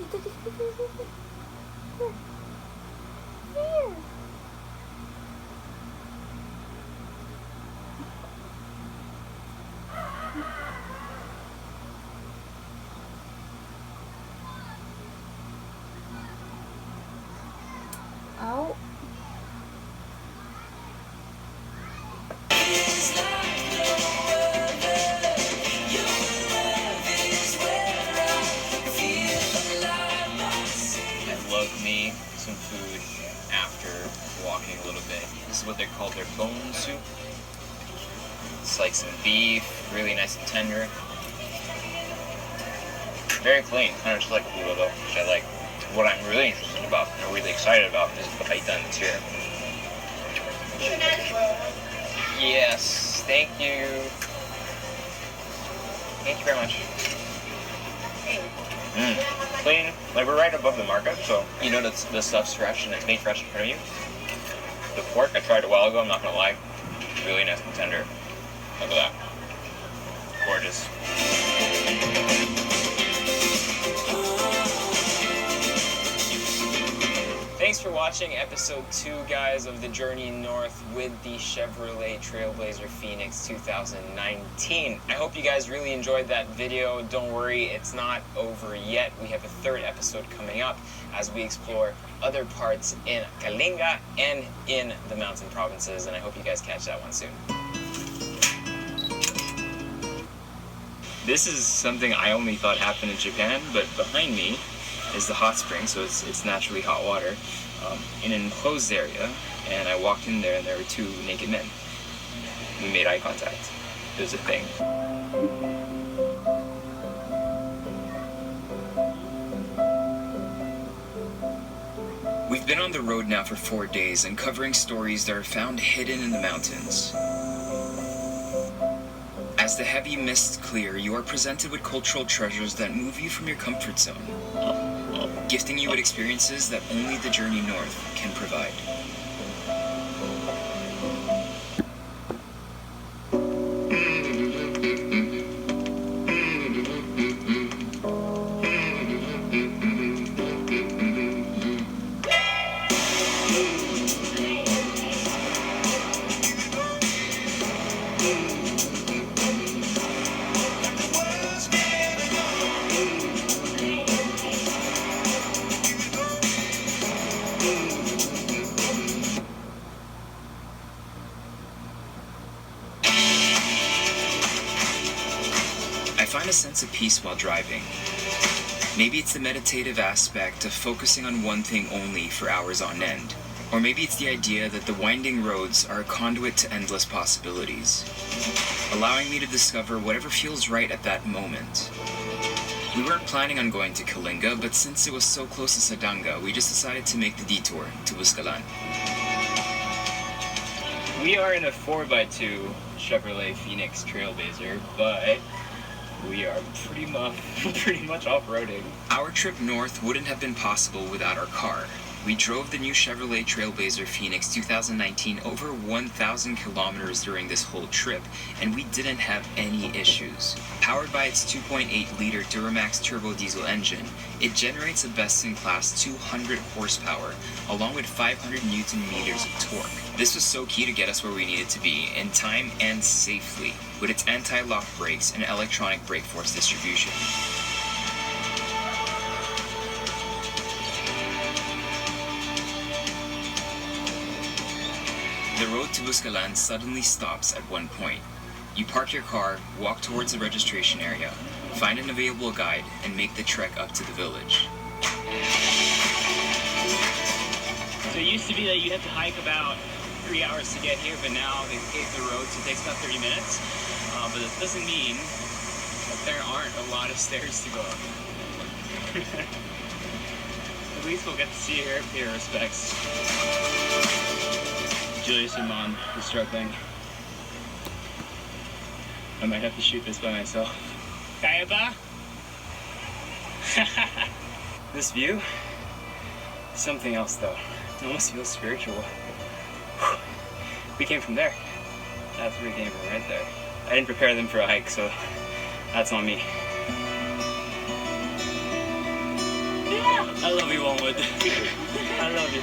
Here. Oh. Love me some food after walking a little bit. This is what they call their bone soup. It's like some beef, really nice and tender. Very clean, kind of just like a burrito though, which I like. What I'm really interested about, or really excited about, is the paitan that's here. Yes, thank you. Thank you very much. Clean, like we're right above the market, so you know that the stuff's fresh and it's made fresh in front of you. The pork I tried a while ago, I'm not gonna lie, really nice and tender. Look at that, gorgeous. Thanks for watching episode 2, guys, of the Journey North with the Chevrolet Trailblazer Phoenix 2019. I hope you guys really enjoyed that video. Don't worry, it's not over yet. We have a 3rd episode coming up as we explore other parts in Kalinga and in the mountain provinces, and I hope you guys catch that one soon. This is something I only thought happened in Japan, but behind me is the hot spring, so it's naturally hot water in an enclosed area, and I walked in there and there were 2 naked men. We made eye contact. It was a thing. We've been on the road now for 4 days, uncovering stories that are found hidden in the mountains. As the heavy mists clear, you are presented with cultural treasures that move you from your comfort zone, gifting you with experiences that only the Journey North can provide. I find a sense of peace while driving. Maybe it's the meditative aspect of focusing on one thing only for hours on end. Or maybe it's the idea that the winding roads are a conduit to endless possibilities, allowing me to discover whatever feels right at that moment. We weren't planning on going to Kalinga, but since it was so close to Sadanga, we just decided to make the detour to Buscalan. We are in a 4x2 Chevrolet Phoenix Trailblazer, but we are pretty much off-roading. Our trip north wouldn't have been possible without our car. We drove the new Chevrolet Trailblazer Phoenix 2019 over 1,000 kilometers during this whole trip, and we didn't have any issues. Powered by its 2.8-liter Duramax turbo diesel engine, it generates a best-in-class 200 horsepower, along with 500 Newton meters of torque. This was so key to get us where we needed to be, in time and safely, with its anti-lock brakes and electronic brake force distribution. The road to Buscalan suddenly stops at one point. You park your car, walk towards the registration area, find an available guide, and make the trek up to the village. So it used to be that you had to hike about 3 hours to get here, but now they've paved the road, so it takes about 30 minutes. But it doesn't mean that there aren't a lot of stairs to go up. At least we'll get to see her pay her respects. Julius and Mom is struggling. I might have to shoot this by myself. Kaya ba? This view? Something else though. It almost feels spiritual. We came from there. That's where we came from, right there. I didn't prepare them for a hike, so that's on me. I love you, Wormwood.